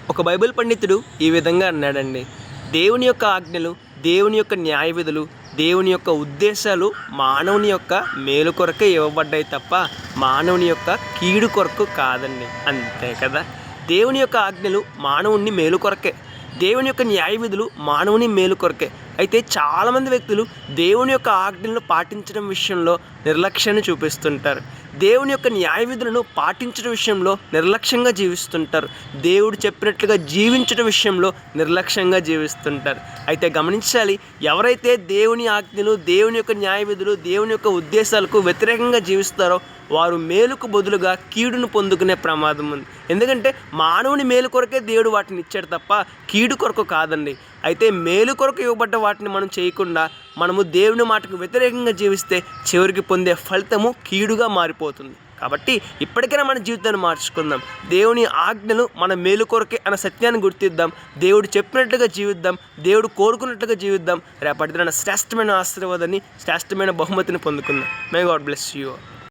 ఒక బైబిల్ పండితుడు ఈ విధంగా అన్నాడండి. దేవుని యొక్క ఆజ్ఞలు, దేవుని యొక్క న్యాయ విధులు, దేవుని యొక్క ఉద్దేశాలు మానవుని యొక్క మేలు కొరకే ఇవ్వబడ్డాయి తప్ప మానవుని యొక్క కీడు కొరకు కాదండి. అంతే కదా. దేవుని యొక్క ఆజ్ఞలు మానవుని మేలు కొరకే, దేవుని యొక్క న్యాయ విధులు మానవుని మేలు కొరకే. అయితే చాలామంది వ్యక్తులు దేవుని యొక్క ఆజ్ఞలను పాటించడం విషయంలో నిర్లక్ష్యాన్ని చూపిస్తుంటారు. దేవుని యొక్క న్యాయ విధులను పాటించడం విషయంలో నిర్లక్ష్యంగా జీవిస్తుంటారు. దేవుడు చెప్పినట్లుగా జీవించడం విషయంలో నిర్లక్ష్యంగా జీవిస్తుంటారు. అయితే గమనించాలి, ఎవరైతే దేవుని ఆజ్ఞలు, దేవుని యొక్క న్యాయ విధులు, దేవుని యొక్క ఉద్దేశాలకు వ్యతిరేకంగా జీవిస్తారో వారు మేలుకు బదులుగా కీడును పొందుకునే ప్రమాదం ఉంది. ఎందుకంటే మానవుని మేలు కొరకే దేవుడు వాటిని ఇచ్చాడు తప్ప కీడు కొరకు కాదండి. అయితే మేలు కొరకు ఇవ్వబడ్డ వాటిని మనం చేయకుండా మనము దేవుని మాటకు వ్యతిరేకంగా జీవిస్తే చివరికి పొందే ఫలితము కీడుగా మారిపోతుంది. కాబట్టి ఇప్పటికైనా మన జీవితాన్ని మార్చుకుందాం. దేవుని ఆజ్ఞలు మన మేలు కొరకే అన్న సత్యాన్ని గుర్తిద్దాం. దేవుడు చెప్పినట్లుగా జీవిద్దాం. దేవుడు కోరుకున్నట్లుగా జీవిద్దాం. రేపటి దినాన శ్రేష్టమైన ఆశీర్వాదాన్ని, శ్రేష్టమైన బహుమతిని పొందుకుందాం. May God bless you.